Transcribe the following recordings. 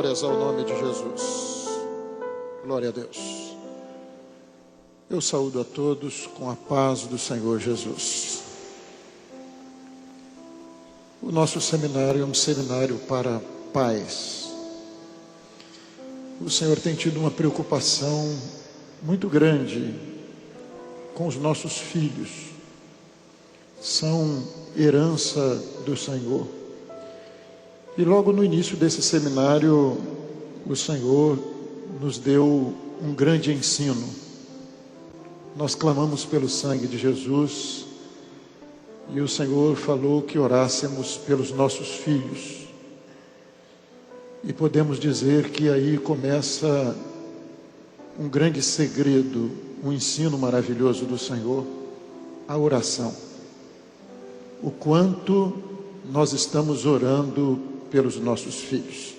Glórias ao nome de Jesus. Glória a Deus. Eu saúdo a todos com a paz do Senhor Jesus. O nosso seminário é um seminário para pais. O Senhor tem tido uma preocupação muito grande com os nossos filhos. São herança do Senhor. E logo no início desse seminário, o Senhor nos deu um grande ensino. Nós clamamos pelo sangue de Jesus e o Senhor falou que orássemos pelos nossos filhos. E podemos dizer que aí começa um grande segredo, um ensino maravilhoso do Senhor, a oração. O quanto nós estamos orando pelos nossos filhos.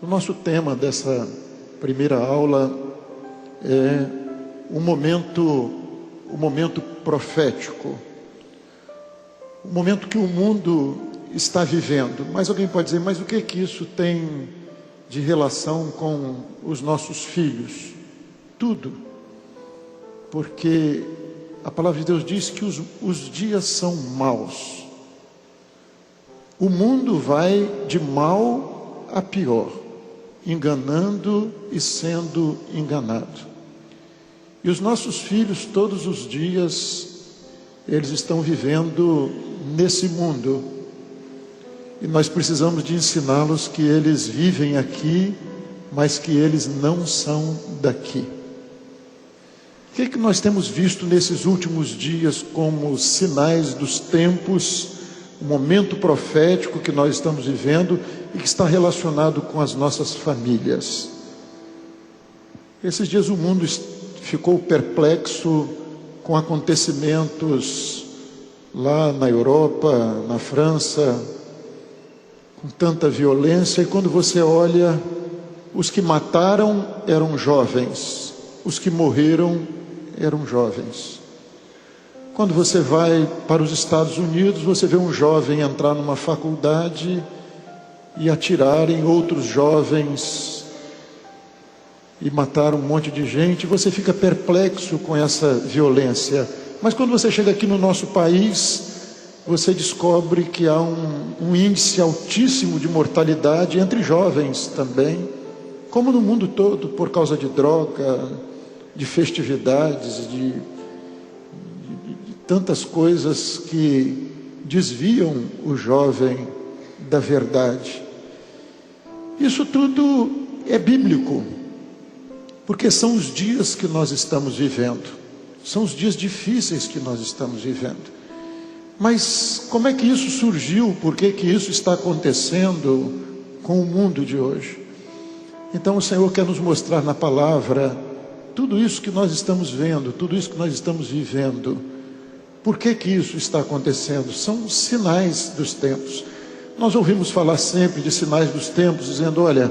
O nosso tema dessa primeira aula é o momento profético, o momento que o mundo está vivendo. Mas alguém pode dizer, mas o que é que isso tem de relação com os nossos filhos? Tudo, porque a palavra de Deus diz que os dias são maus. O mundo vai de mal a pior, enganando e sendo enganado. E os nossos filhos, todos os dias, eles estão vivendo nesse mundo. E nós precisamos de ensiná-los que eles vivem aqui, mas que eles não são daqui. O que é que nós temos visto nesses últimos dias como sinais dos tempos, o momento profético que nós estamos vivendo e que está relacionado com as nossas famílias? Esses dias o mundo ficou perplexo com acontecimentos lá na Europa, na França, com tanta violência, e quando você olha, os que mataram eram jovens, os que morreram eram jovens. Quando você vai para os Estados Unidos, você vê um jovem entrar numa faculdade e atirar em outros jovens e matar um monte de gente. Você fica perplexo com essa violência. Mas quando você chega aqui no nosso país, você descobre que há um índice altíssimo de mortalidade entre jovens também, como no mundo todo, por causa de droga, de festividades, de tantas coisas que desviam o jovem da verdade. Isso tudo é bíblico, porque são os dias que nós estamos vivendo, são os dias difíceis que nós estamos vivendo. Mas como é que isso surgiu? Por que que isso está acontecendo com o mundo de hoje? Então o Senhor quer nos mostrar na palavra tudo isso que nós estamos vendo, tudo isso que nós estamos vivendo. Por que que isso está acontecendo? São sinais dos tempos. Nós ouvimos falar sempre de sinais dos tempos, dizendo, olha,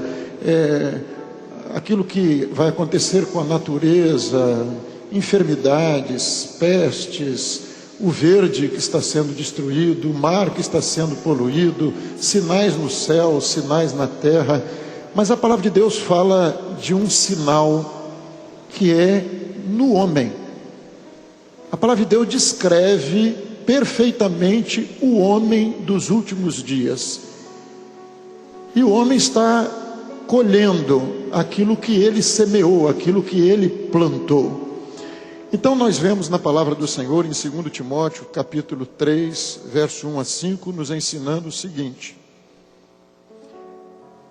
aquilo que vai acontecer com a natureza, enfermidades, pestes, o verde que está sendo destruído, o mar que está sendo poluído, sinais no céu, sinais na terra. Mas a palavra de Deus fala de um sinal que é no homem. A palavra de Deus descreve perfeitamente o homem dos últimos dias. E o homem está colhendo aquilo que ele semeou, aquilo que ele plantou. Então nós vemos na palavra do Senhor em 2 Timóteo, capítulo 3, verso 1 a 5, nos ensinando o seguinte: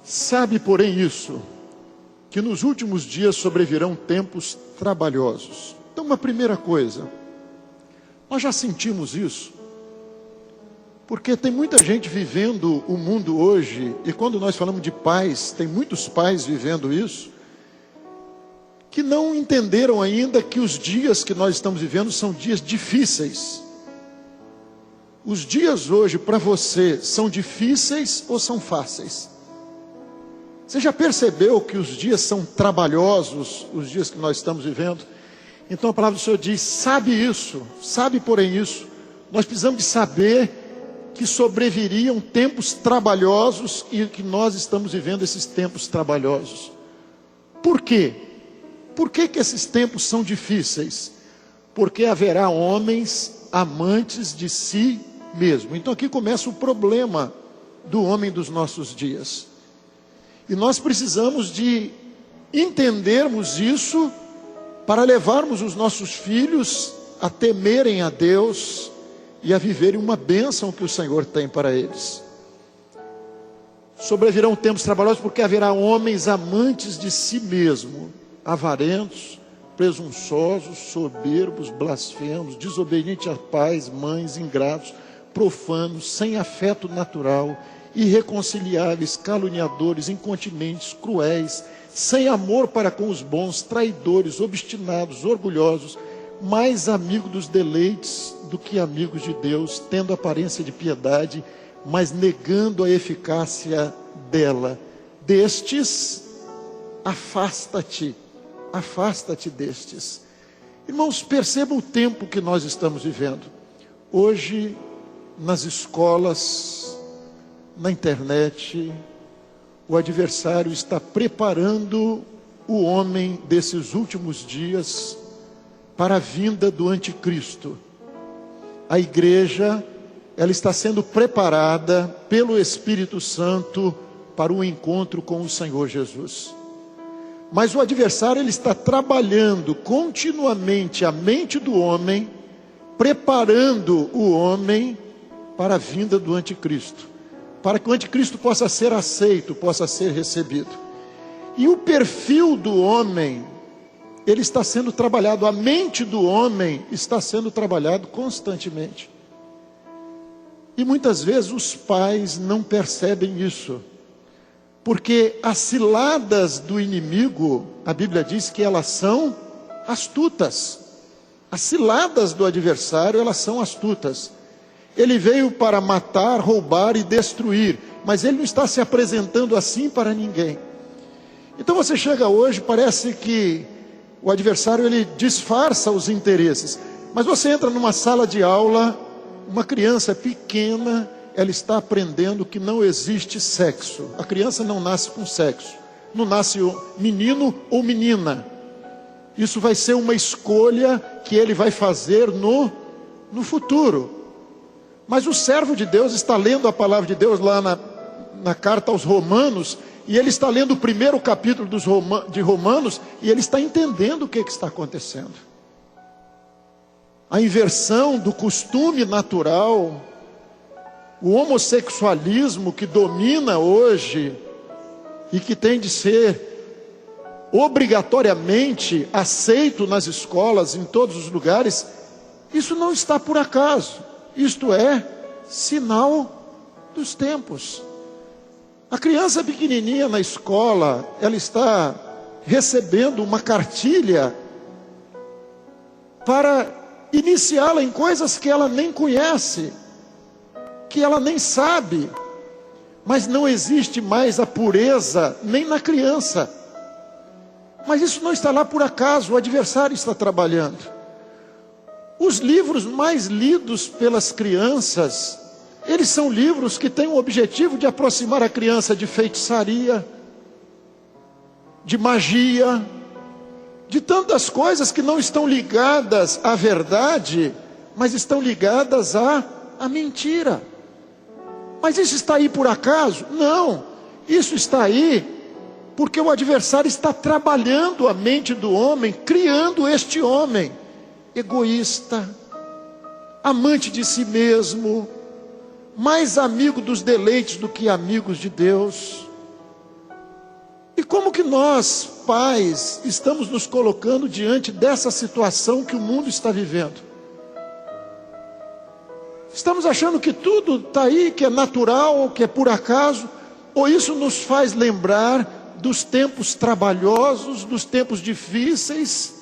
sabe, porém, isso, que nos últimos dias sobrevirão tempos trabalhosos. Então, uma primeira coisa, nós já sentimos isso, porque tem muita gente vivendo o mundo hoje, e quando nós falamos de pais, tem muitos pais vivendo isso, que não entenderam ainda que os dias que nós estamos vivendo são dias difíceis. Os dias hoje para você são difíceis ou são fáceis? Você já percebeu que os dias são trabalhosos, os dias que nós estamos vivendo? Então a palavra do Senhor diz, sabe isso, sabe porém isso. Nós precisamos de saber que sobreviriam tempos trabalhosos e que nós estamos vivendo esses tempos trabalhosos. Por quê? Por que esses tempos são difíceis? Porque haverá homens amantes de si mesmo. Então aqui começa o problema do homem dos nossos dias. E nós precisamos de entendermos isso para levarmos os nossos filhos a temerem a Deus e a viverem uma bênção que o Senhor tem para eles. Sobrevirão tempos trabalhosos porque haverá homens amantes de si mesmo, avarentos, presunçosos, soberbos, blasfemos, desobedientes a pais, mães, ingratos, profanos, sem afeto natural, irreconciliáveis, caluniadores, incontinentes, cruéis, sem amor para com os bons, traidores, obstinados, orgulhosos, mais amigos dos deleites do que amigos de Deus, tendo aparência de piedade, mas negando a eficácia dela. Destes, afasta-te destes. Irmãos, percebam o tempo que nós estamos vivendo. Hoje, nas escolas, na internet, o adversário está preparando o homem desses últimos dias para a vinda do anticristo. A igreja, ela está sendo preparada pelo Espírito Santo para o encontro com o Senhor Jesus. Mas o adversário, ele está trabalhando continuamente a mente do homem, preparando o homem para a vinda do anticristo, para que o anticristo possa ser aceito, possa ser recebido. E o perfil do homem, ele está sendo trabalhado, a mente do homem está sendo trabalhado constantemente. E muitas vezes os pais não percebem isso, porque as ciladas do inimigo, a Bíblia diz que elas são astutas. As ciladas do adversário, elas são astutas. Ele veio para matar, roubar e destruir, mas ele não está se apresentando assim para ninguém. Então você chega hoje, parece que o adversário, ele disfarça os interesses, mas você entra numa sala de aula, uma criança pequena, ela está aprendendo que não existe sexo. A criança não nasce com sexo, não nasce menino ou menina. Isso vai ser uma escolha que ele vai fazer no futuro. Mas o servo de Deus está lendo a palavra de Deus lá na carta aos Romanos, e ele está lendo o primeiro capítulo de Romanos, e ele está entendendo o que está acontecendo. A inversão do costume natural, o homossexualismo que domina hoje, e que tem de ser obrigatoriamente aceito nas escolas, em todos os lugares, isso não está por acaso. Isto é sinal dos tempos. A criança pequenininha na escola, ela está recebendo uma cartilha para iniciá-la em coisas que ela nem conhece, que ela nem sabe. Mas não existe mais a pureza nem na criança. Mas isso não está lá por acaso, o adversário está trabalhando. Os livros mais lidos pelas crianças, eles são livros que têm o objetivo de aproximar a criança de feitiçaria, de magia, de tantas coisas que não estão ligadas à verdade, mas estão ligadas à mentira. Mas isso está aí por acaso? Não, isso está aí porque o adversário está trabalhando a mente do homem, criando este homem egoísta, amante de si mesmo, mais amigo dos deleites do que amigos de Deus. E como que nós, pais, estamos nos colocando diante dessa situação que o mundo está vivendo? Estamos achando que tudo está aí, que é natural, que é por acaso, ou isso nos faz lembrar dos tempos trabalhosos, dos tempos difíceis,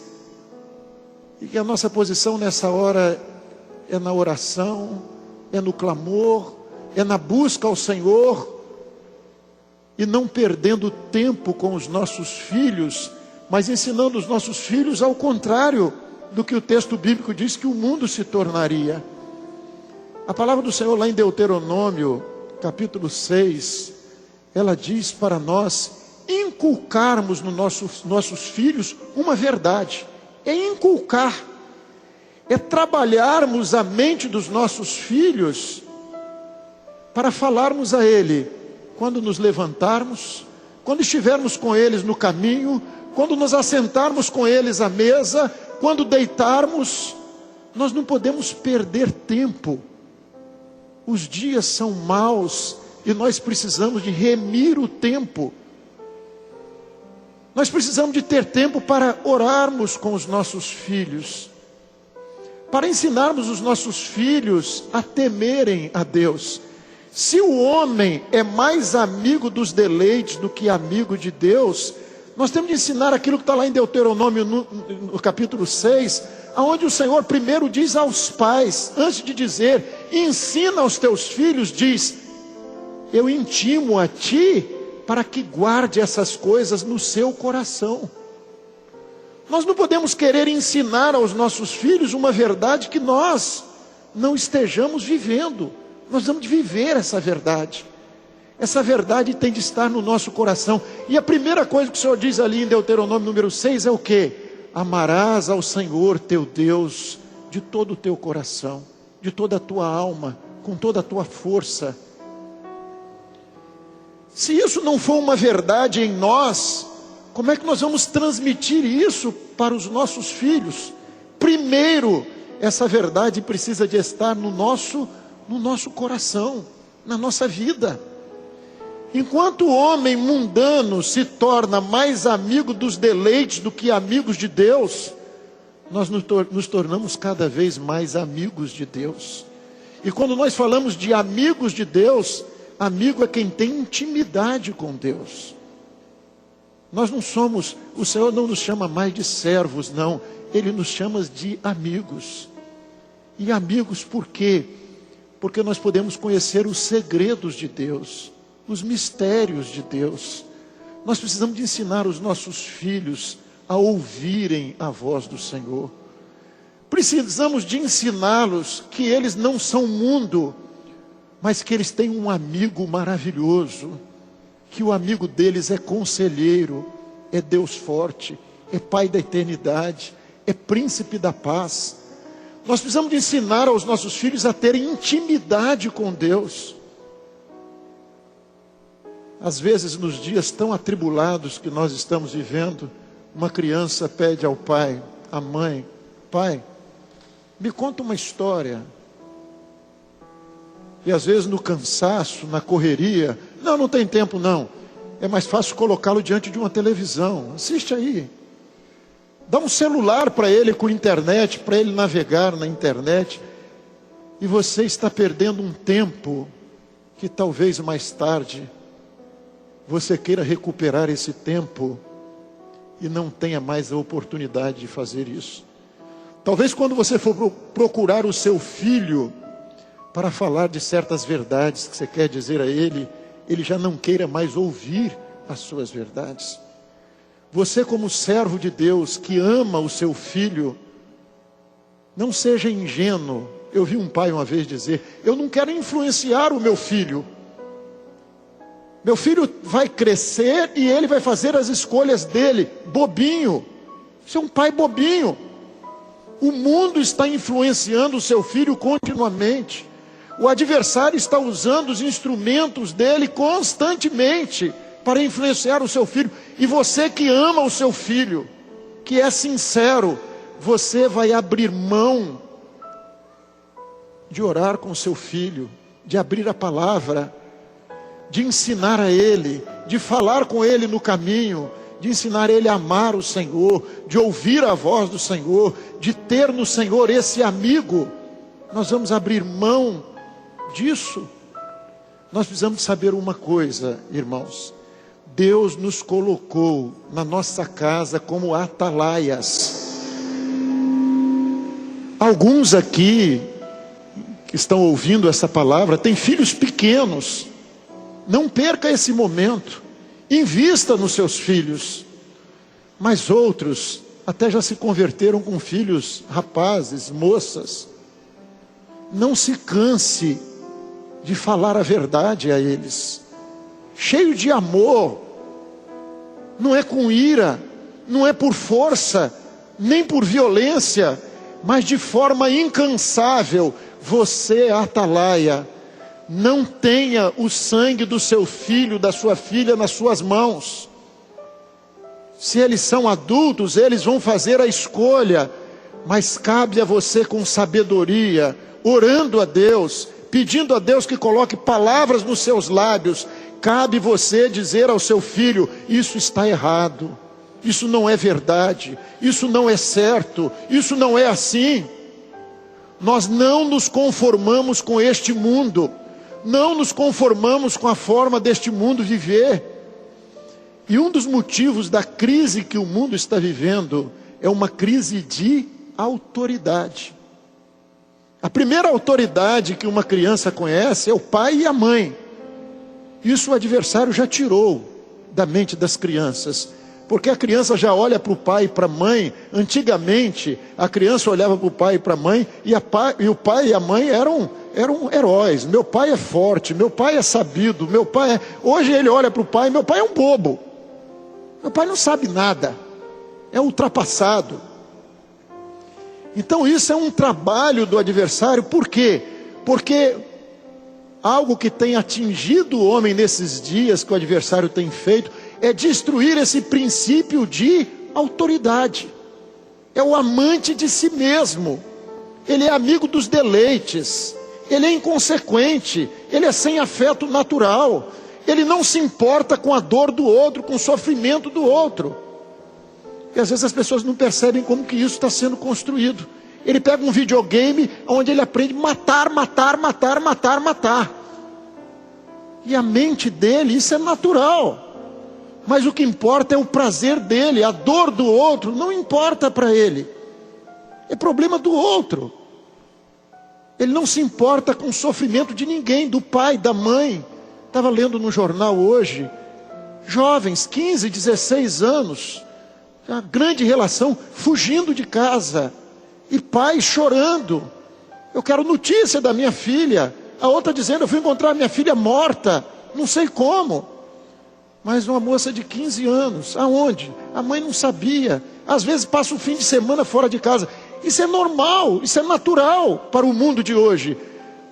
e que a nossa posição nessa hora é na oração, é no clamor, é na busca ao Senhor, e não perdendo tempo com os nossos filhos, mas ensinando os nossos filhos ao contrário do que o texto bíblico diz que o mundo se tornaria. A palavra do Senhor lá em Deuteronômio, capítulo 6, ela diz para nós inculcarmos nos nossos filhos uma verdade. É inculcar, é trabalharmos a mente dos nossos filhos para falarmos a ele quando nos levantarmos, quando estivermos com eles no caminho, quando nos assentarmos com eles à mesa, quando deitarmos. Nós não podemos perder tempo. Os dias são maus e nós precisamos de remir o tempo. Nós precisamos de ter tempo para orarmos com os nossos filhos, para ensinarmos os nossos filhos a temerem a Deus. Se o homem é mais amigo dos deleites do que amigo de Deus, nós temos de ensinar aquilo que está lá em Deuteronômio no capítulo 6, onde o Senhor primeiro diz aos pais, antes de dizer, ensina aos teus filhos, diz, eu intimo a ti para que guarde essas coisas no seu coração. Nós não podemos querer ensinar aos nossos filhos uma verdade que nós não estejamos vivendo. Nós vamos viver essa verdade. Essa verdade tem de estar no nosso coração. E a primeira coisa que o Senhor diz ali em Deuteronômio número 6 é o quê? Amarás ao Senhor teu Deus de todo o teu coração, de toda a tua alma, com toda a tua força. Se isso não for uma verdade em nós, como é que nós vamos transmitir isso para os nossos filhos? Primeiro, essa verdade precisa de estar no nosso coração, na nossa vida. Enquanto o homem mundano se torna mais amigo dos deleites do que amigos de Deus, nós nos tornamos cada vez mais amigos de Deus. E quando nós falamos de amigos de Deus, amigo é quem tem intimidade com Deus. Nós não somos, o Senhor não nos chama mais de servos, não. Ele nos chama de amigos. E amigos por quê? Porque nós podemos conhecer os segredos de Deus, os mistérios de Deus. Nós precisamos de ensinar os nossos filhos a ouvirem a voz do Senhor. Precisamos de ensiná-los que eles não são mundo, mas que eles têm um amigo maravilhoso, que o amigo deles é conselheiro, é Deus forte, é Pai da eternidade, é Príncipe da paz. Nós precisamos de ensinar aos nossos filhos a terem intimidade com Deus. Às vezes, nos dias tão atribulados que nós estamos vivendo, uma criança pede ao pai, à mãe, pai, me conta uma história. E às vezes no cansaço, na correria, não tem tempo não. É mais fácil colocá-lo diante de uma televisão. Assiste aí. Dá um celular para ele com internet, para ele navegar na internet. E você está perdendo um tempo que talvez mais tarde você queira recuperar esse tempo e não tenha mais a oportunidade de fazer isso. Talvez quando você for procurar o seu filho para falar de certas verdades que você quer dizer a ele, ele já não queira mais ouvir as suas verdades. Você, como servo de Deus que ama o seu filho, não seja ingênuo. Eu vi um pai uma vez dizer, eu não quero influenciar o meu filho. Meu filho vai crescer e ele vai fazer as escolhas dele. Bobinho. Você é um pai bobinho. O mundo está influenciando o seu filho continuamente. O adversário está usando os instrumentos dele constantemente para influenciar o seu filho. E você que ama o seu filho, que é sincero, você vai abrir mão de orar com o seu filho, de abrir a palavra, de ensinar a ele, de falar com ele no caminho, de ensinar ele a amar o Senhor, de ouvir a voz do Senhor, de ter no Senhor esse amigo. Nós vamos abrir mão disso. Nós precisamos saber uma coisa, irmãos. Deus nos colocou na nossa casa como atalaias. Alguns aqui que estão ouvindo essa palavra têm filhos pequenos. Não perca esse momento. Invista nos seus filhos. Mas outros até já se converteram com filhos rapazes, moças. não se canse de falar a verdade a eles, cheio de amor, não é com ira, não é por força, nem por violência, mas de forma incansável. Você, atalaia, não tenha o sangue do seu filho, da sua filha nas suas mãos. Se eles são adultos, eles vão fazer a escolha, mas cabe a você com sabedoria, orando a Deus, pedindo a Deus que coloque palavras nos seus lábios. Cabe você dizer ao seu filho: isso está errado, isso não é verdade, isso não é certo, isso não é assim. Nós não nos conformamos com este mundo, não nos conformamos com a forma deste mundo viver. E um dos motivos da crise que o mundo está vivendo é uma crise de autoridade. A primeira autoridade que uma criança conhece é o pai e a mãe. Isso o adversário já tirou da mente das crianças, porque a criança já olha para o pai e para a mãe. Antigamente a criança olhava para o pai e para a mãe, e o pai e a mãe eram heróis. Meu pai é forte, meu pai é sabido, meu pai é... Hoje ele olha para o pai: meu pai é um bobo, meu pai não sabe nada, é ultrapassado. Então isso é um trabalho do adversário. Por quê? Porque algo que tem atingido o homem nesses dias, que o adversário tem feito, é destruir esse princípio de autoridade. É o amante de si mesmo, ele é amigo dos deleites, ele é inconsequente, ele é sem afeto natural, ele não se importa com a dor do outro, com o sofrimento do outro. E às vezes as pessoas não percebem como que isso está sendo construído. Ele pega um videogame onde ele aprende matar. E a mente dele, isso é natural. Mas o que importa é o prazer dele. A dor do outro não importa para ele. É problema do outro. Ele não se importa com o sofrimento de ninguém, do pai, da mãe. Estava lendo no jornal hoje, jovens, 15, 16 anos, uma grande relação, fugindo de casa, e pais chorando: eu quero notícia da minha filha. A outra dizendo: eu fui encontrar minha filha morta, não sei como. Mas uma moça de 15 anos, aonde? A mãe não sabia. Às vezes passa o fim de semana fora de casa. Isso é normal, isso é natural para o mundo de hoje.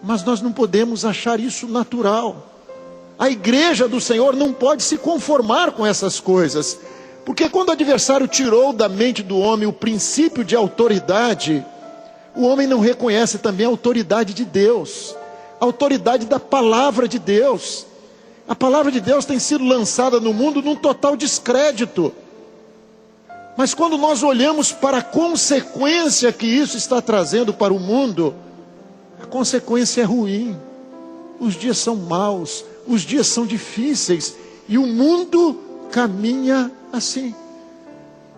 Mas nós não podemos achar isso natural. A igreja do Senhor não pode se conformar com essas coisas. Porque quando o adversário tirou da mente do homem o princípio de autoridade, o homem não reconhece também a autoridade de Deus, a autoridade da palavra de Deus. A palavra de Deus tem sido lançada no mundo num total descrédito. Mas quando nós olhamos para a consequência que isso está trazendo para o mundo, a consequência é ruim. Os dias são maus, os dias são difíceis, e o mundo caminha assim.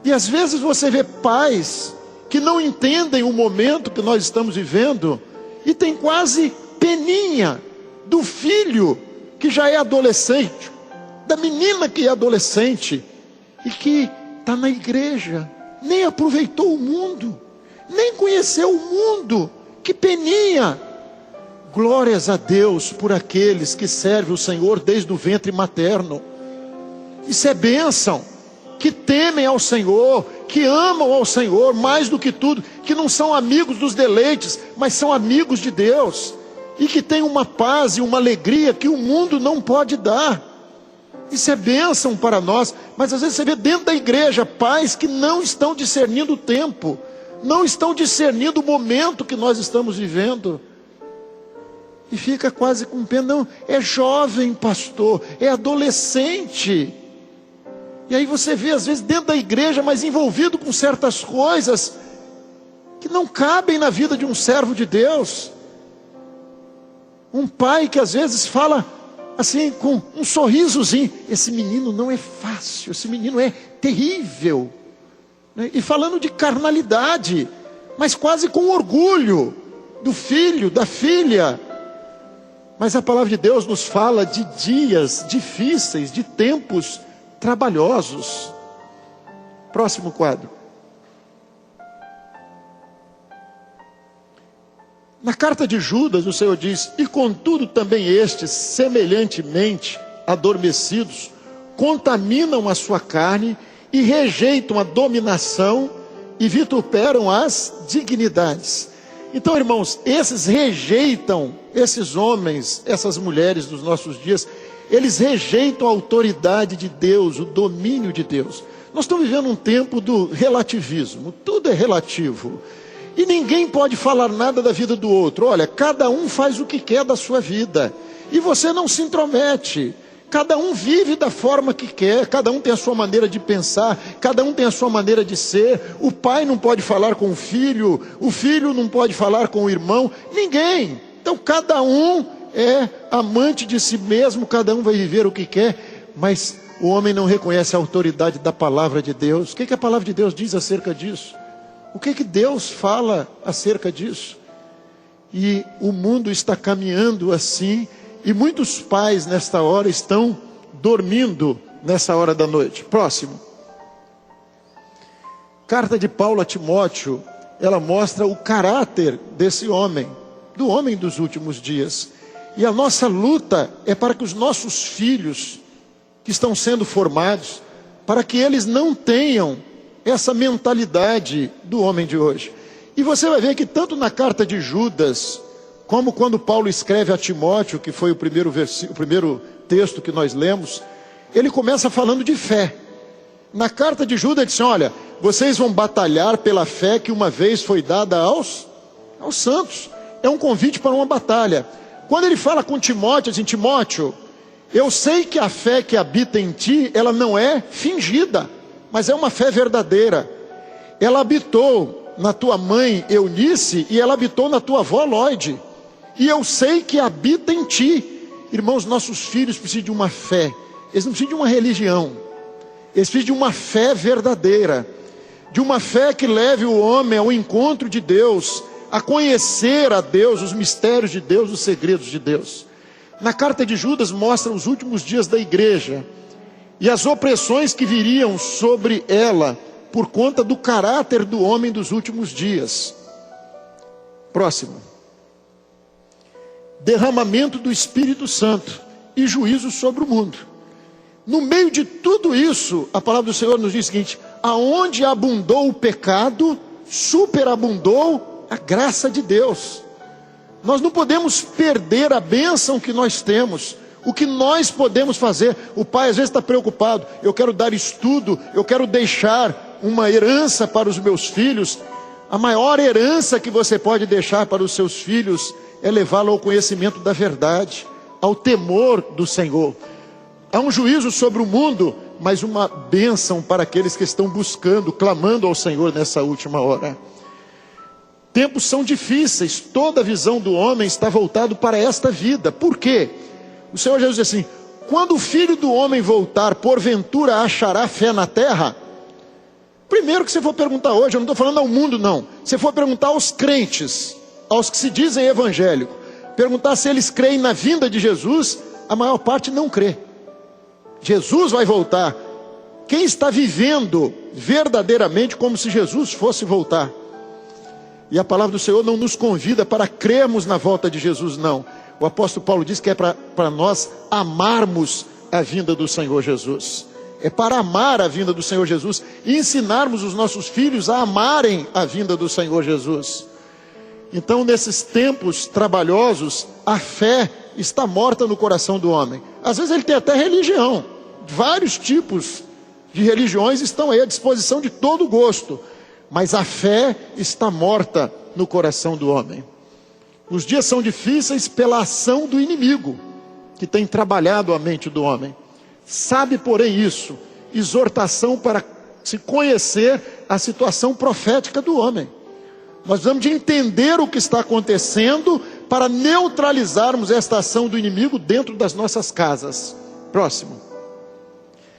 E às vezes você vê pais que não entendem o momento que nós estamos vivendo, e tem quase peninha do filho que já é adolescente, da menina que é adolescente, e que está na igreja, nem aproveitou o mundo, nem conheceu o mundo. Que peninha! Glórias a Deus por aqueles que servem o Senhor desde o ventre materno. Isso é bênção. Que temem ao Senhor, que amam ao Senhor mais do que tudo, que não são amigos dos deleites, mas são amigos de Deus, e que têm uma paz e uma alegria que o mundo não pode dar. Isso é bênção para nós. Mas às vezes você vê dentro da igreja pais que não estão discernindo o tempo, não estão discernindo o momento que nós estamos vivendo, e fica quase com pena. Não, é jovem, pastor, é adolescente. E aí você vê às vezes dentro da igreja, mas envolvido com certas coisas que não cabem na vida de um servo de Deus. Um pai que às vezes fala assim, com um sorrisozinho: esse menino não é fácil, esse menino é terrível, né? E falando de carnalidade, mas quase com orgulho do filho, da filha. Mas a palavra de Deus nos fala de dias difíceis, de tempos trabalhosos. Próximo quadro. Na carta de Judas, o Senhor diz: e contudo também estes, semelhantemente adormecidos, contaminam a sua carne e rejeitam a dominação e vituperam as dignidades. Então, irmãos, esses rejeitam, esses homens, essas mulheres dos nossos dias, eles rejeitam a autoridade de Deus, o domínio de Deus. Nós estamos vivendo um tempo do relativismo, tudo é relativo. E ninguém pode falar nada da vida do outro. Olha, cada um faz o que quer da sua vida. E você não se intromete. Cada um vive da forma que quer. Cada um tem a sua maneira de pensar. Cada um tem a sua maneira de ser. O pai não pode falar com o filho não pode falar com o irmão. Ninguém. Então cada um é amante de si mesmo. Cada um vai viver o que quer. Mas o homem não reconhece a autoridade da palavra de Deus. O que a palavra de Deus diz acerca disso? O que Deus fala acerca disso? E o mundo está caminhando assim, e muitos pais nesta hora estão dormindo nessa hora da noite. Próximo. Carta de Paulo a Timóteo, ela mostra o caráter desse homem, do homem dos últimos dias. E a nossa luta é para que os nossos filhos, que estão sendo formados, para que eles não tenham essa mentalidade do homem de hoje. E você vai ver que tanto na carta de Judas, como quando Paulo escreve a Timóteo, que foi o primeiro texto que nós lemos, ele começa falando de fé. Na carta de Judas ele diz: olha, vocês vão batalhar pela fé que uma vez foi dada aos santos. É um convite para uma batalha. Quando ele fala com Timóteo, assim: Timóteo, eu sei que a fé que habita em ti, ela não é fingida, mas é uma fé verdadeira. Ela habitou na tua mãe Eunice e ela habitou na tua avó Lloyd. E eu sei que habita em ti. Irmãos, nossos filhos precisam de uma fé. Eles não precisam de uma religião. Eles precisam de uma fé verdadeira. De uma fé que leve o homem ao encontro de Deus, a conhecer a Deus, os mistérios de Deus, os segredos de Deus. Na carta de Judas mostra os últimos dias da igreja e as opressões que viriam sobre ela por conta do caráter do homem dos últimos dias. Próximo. Derramamento do Espírito Santo e juízo sobre o mundo. No meio de tudo isso, a palavra do Senhor nos diz o seguinte: aonde abundou o pecado, superabundou a graça de Deus. Nós não podemos perder a bênção que nós temos. O que nós podemos fazer? O pai às vezes está preocupado: eu quero dar estudo, eu quero deixar uma herança para os meus filhos. A maior herança que você pode deixar para os seus filhos é levá-lo ao conhecimento da verdade, ao temor do Senhor. Há um juízo sobre o mundo, mas uma bênção para aqueles que estão buscando, clamando ao Senhor nessa última hora. Tempos são difíceis, toda a visão do homem está voltada para esta vida. Por quê? O Senhor Jesus diz assim: quando o Filho do Homem voltar, porventura achará fé na terra? Primeiro que você for perguntar hoje, eu não estou falando ao mundo não, você for perguntar aos crentes, aos que se dizem evangélicos, perguntar se eles creem na vinda de Jesus, a maior parte não crê. Jesus vai voltar. Quem está vivendo verdadeiramente como se Jesus fosse voltar? E a palavra do Senhor não nos convida para crermos na volta de Jesus, não. O apóstolo Paulo diz que é para nós amarmos a vinda do Senhor Jesus. É para amar a vinda do Senhor Jesus e ensinarmos os nossos filhos a amarem a vinda do Senhor Jesus. Então, nesses tempos trabalhosos, a fé está morta no coração do homem. Às vezes ele tem até religião. Vários tipos de religiões estão aí à disposição de todo gosto. Mas a fé está morta no coração do homem. Os dias são difíceis pela ação do inimigo, que tem trabalhado a mente do homem. Sabe, porém, isso, exortação para se conhecer a situação profética do homem. Nós precisamos de entender o que está acontecendo para neutralizarmos esta ação do inimigo dentro das nossas casas. Próximo.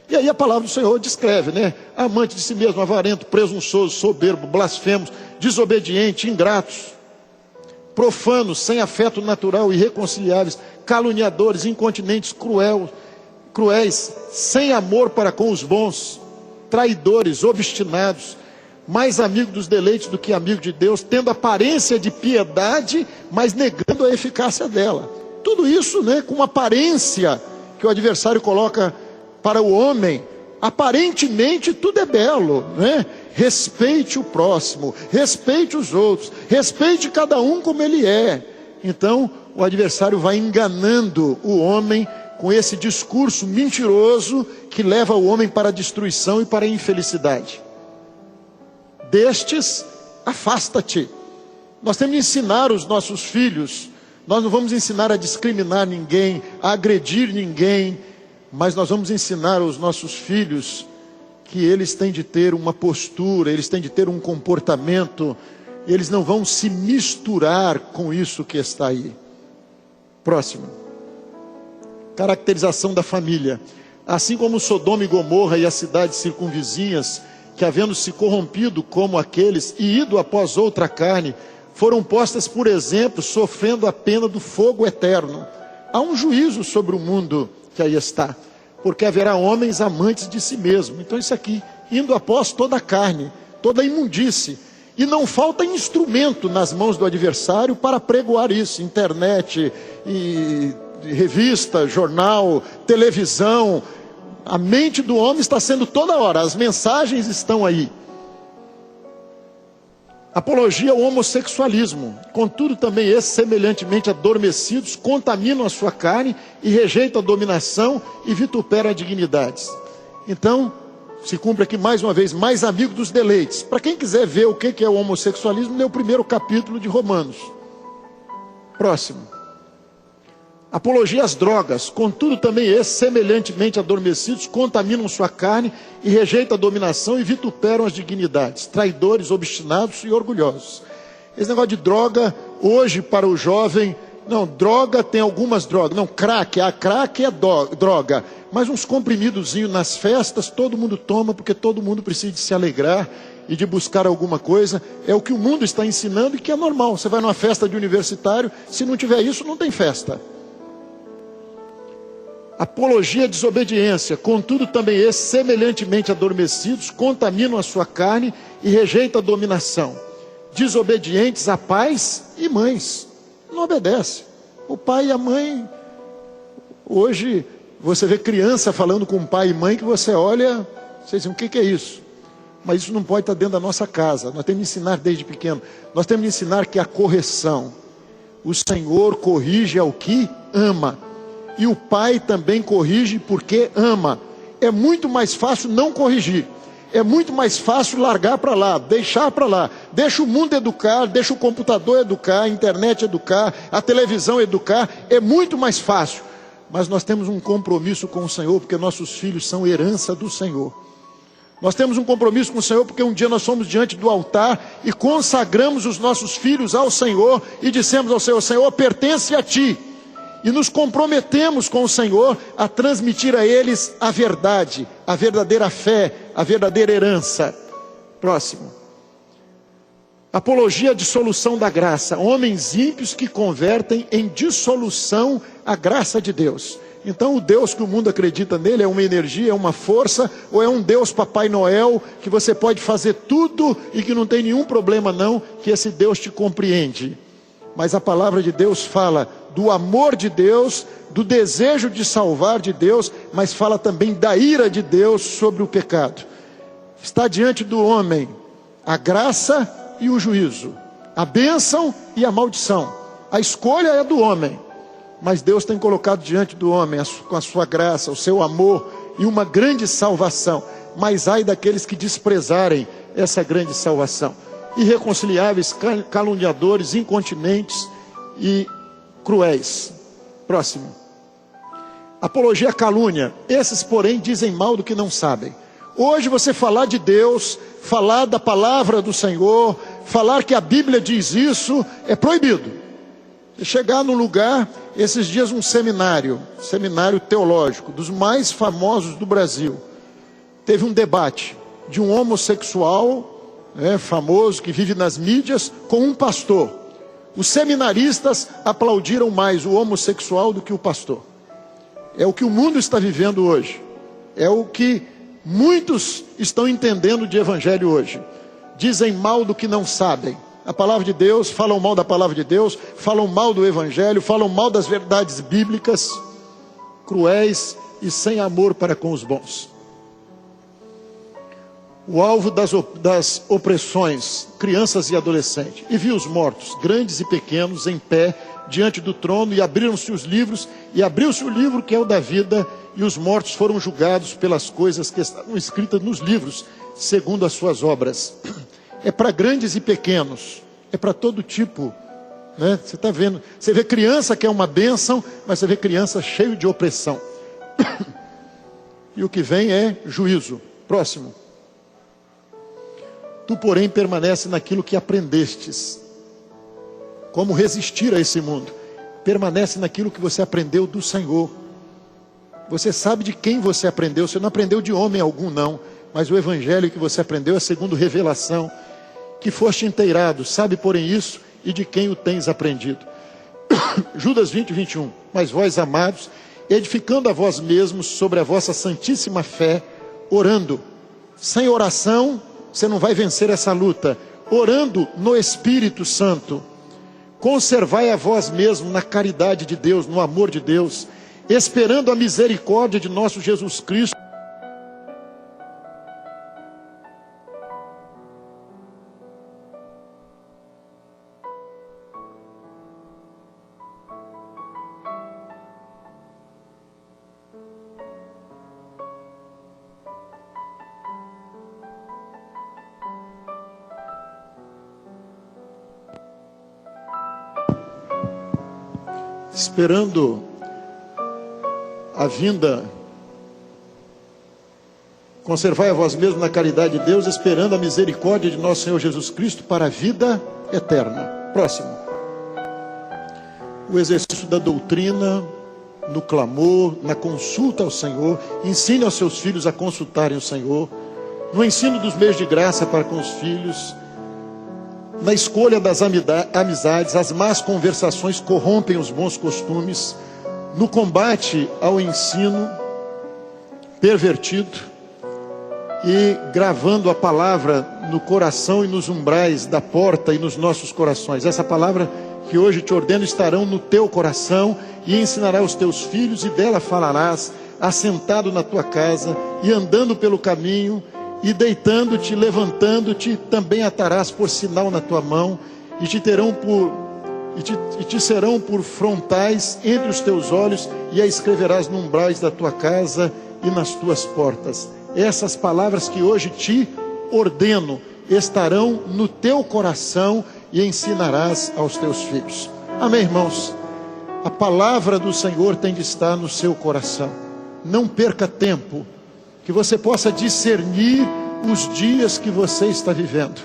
E aí a palavra do Senhor descreve, né? Amante de si mesmo, avarento, presunçoso, soberbo, blasfemos, desobediente, ingratos, profanos, sem afeto natural, irreconciliáveis, caluniadores, incontinentes, cruéis, sem amor para com os bons, traidores, obstinados, mais amigo dos deleites do que amigo de Deus, tendo aparência de piedade, mas negando a eficácia dela. Tudo isso, com uma aparência que o adversário coloca para o homem. Aparentemente tudo é belo, Respeite o próximo, respeite os outros, respeite cada um como ele é. Então o adversário vai enganando o homem com esse discurso mentiroso que leva o homem para a destruição e para a infelicidade. Destes, afasta-te. Nós temos que ensinar os nossos filhos. Nós não vamos ensinar a discriminar ninguém, a agredir ninguém, mas nós vamos ensinar aos nossos filhos que eles têm de ter uma postura, eles têm de ter um comportamento, eles não vão se misturar com isso que está aí. Próximo. Caracterização da família. Assim como Sodoma e Gomorra e as cidades circunvizinhas, que havendo se corrompido como aqueles e ido após outra carne, foram postas por exemplo, sofrendo a pena do fogo eterno. Há um juízo sobre o mundo que aí está, porque haverá homens amantes de si mesmo. Então isso aqui, indo após toda a carne, toda a imundície, e não falta instrumento nas mãos do adversário para pregoar isso, internet, e revista, jornal, televisão. A mente do homem está sendo toda hora, as mensagens estão aí. Apologia ao homossexualismo. Contudo também esses, semelhantemente adormecidos, contaminam a sua carne e rejeitam a dominação e vituperam a dignidades. Então, se cumpre aqui mais uma vez, mais amigo dos deleites. Para quem quiser ver o que é o homossexualismo, lê o primeiro capítulo de Romanos. Próximo. Apologia às drogas. Contudo também esses, semelhantemente adormecidos, contaminam sua carne e rejeitam a dominação e vituperam as dignidades. Traidores, obstinados e orgulhosos. Esse negócio de droga, hoje para o jovem, não, droga tem algumas drogas. Não, crack é droga. Mas uns comprimidozinhos nas festas, todo mundo toma, porque todo mundo precisa de se alegrar e de buscar alguma coisa. É o que o mundo está ensinando e que é normal. Você vai numa festa de universitário, se não tiver isso, não tem festa. Apologia à desobediência. Contudo também esses, semelhantemente adormecidos, contaminam a sua carne e rejeitam a dominação. Desobedientes a pais e mães. Não obedece. O pai e a mãe. Hoje você vê criança falando com pai e mãe que você olha, você diz, o que é isso? Mas isso não pode estar dentro da nossa casa. Nós temos que ensinar desde pequeno. Nós temos que ensinar que a correção, o Senhor corrige ao que ama. E o pai também corrige porque ama. É muito mais fácil não corrigir. É muito mais fácil largar para lá, deixar para lá. Deixa o mundo educar, deixa o computador educar, a internet educar, a televisão educar. É muito mais fácil. Mas nós temos um compromisso com o Senhor, porque nossos filhos são herança do Senhor. Nós temos um compromisso com o Senhor, porque um dia nós fomos diante do altar e consagramos os nossos filhos ao Senhor e dissemos ao Senhor, Senhor, pertence a Ti. E nos comprometemos com o Senhor a transmitir a eles a verdade, a verdadeira fé, a verdadeira herança. Próximo. Apologia à dissolução da graça. Homens ímpios que convertem em dissolução a graça de Deus. Então o Deus que o mundo acredita nele é uma energia, é uma força, ou é um Deus Papai Noel, que você pode fazer tudo e que não tem nenhum problema não, que esse Deus te compreende. Mas a palavra de Deus fala do amor de Deus, do desejo de salvar de Deus, mas fala também da ira de Deus sobre o pecado. Está diante do homem a graça e o juízo, a bênção e a maldição. A escolha é do homem, mas Deus tem colocado diante do homem, com a sua graça, o seu amor e uma grande salvação. Mas ai daqueles que desprezarem essa grande salvação. Irreconciliáveis, caluniadores, incontinentes e cruéis. Próximo. Apologia à calúnia. Esses, porém, dizem mal do que não sabem. Hoje você falar de Deus, falar da palavra do Senhor, falar que a Bíblia diz isso, é proibido. Você chegar num lugar, esses dias um seminário teológico, dos mais famosos do Brasil, teve um debate de um homossexual, famoso, que vive nas mídias, com um pastor. Os seminaristas aplaudiram mais o homossexual do que o pastor. É o que o mundo está vivendo hoje. É o que muitos estão entendendo de evangelho hoje. dizem mal do que não sabem. A palavra de Deus, falam mal da palavra de Deus, falam mal do Evangelho, falam mal das verdades bíblicas, cruéis e sem amor para com os bons. O alvo das opressões, crianças e adolescentes. E vi os mortos, grandes e pequenos, em pé, diante do trono, e abriram-se os livros, e abriu-se o livro que é o da vida, e os mortos foram julgados pelas coisas que estavam escritas nos livros, segundo as suas obras. É para grandes e pequenos, é para todo tipo, né? Você está vendo, você vê criança que é uma bênção, mas você vê criança cheio de opressão. E o que vem é juízo. Próximo. Tu, porém, permanece naquilo que aprendestes. Como resistir a esse mundo? Permanece naquilo que você aprendeu do Senhor. Você sabe de quem você aprendeu. Você não aprendeu de homem algum, não. Mas o evangelho que você aprendeu é segundo revelação. Que foste inteirado, sabe, porém, isso, e de quem o tens aprendido. Judas 20, 21. Mas vós, amados, edificando a vós mesmos sobre a vossa santíssima fé, orando. Sem oração, você não vai vencer essa luta. Orando no Espírito Santo. Conservai a vós mesmos na caridade de Deus, no amor de Deus, esperando a misericórdia de nosso Jesus Cristo. Esperando a vinda, conservai a vós mesmos na caridade de Deus, esperando a misericórdia de nosso Senhor Jesus Cristo para a vida eterna. Próximo. O exercício da doutrina, no clamor, na consulta ao Senhor. Ensine aos seus filhos a consultarem o Senhor. No ensino dos meios de graça para com os filhos. Na escolha das amizades, as más conversações corrompem os bons costumes. No combate ao ensino pervertido e gravando a palavra no coração e nos umbrais da porta e nos nossos corações. Essa palavra que hoje te ordeno estarão no teu coração e ensinarás aos teus filhos, e dela falarás, assentado na tua casa e andando pelo caminho, e deitando-te, levantando-te, também atarás por sinal na tua mão, e te serão por frontais entre os teus olhos, e a escreverás no umbrais da tua casa e nas tuas portas. Essas palavras que hoje te ordeno estarão no teu coração e ensinarás aos teus filhos. Amém, irmãos? A palavra do Senhor tem de estar no seu coração. Não perca tempo. Que você possa discernir os dias que você está vivendo.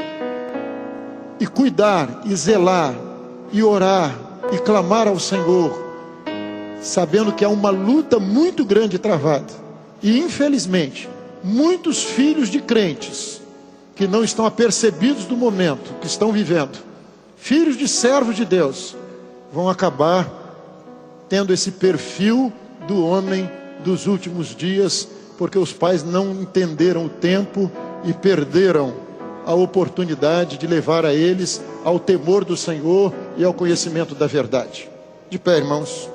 E cuidar, e zelar, e orar, e clamar ao Senhor. Sabendo que há uma luta muito grande travada. E infelizmente, muitos filhos de crentes, que não estão apercebidos do momento que estão vivendo, filhos de servos de Deus, vão acabar tendo esse perfil do homem dos últimos dias, porque os pais não entenderam o tempo e perderam a oportunidade de levar a eles ao temor do Senhor e ao conhecimento da verdade. De pé, irmãos.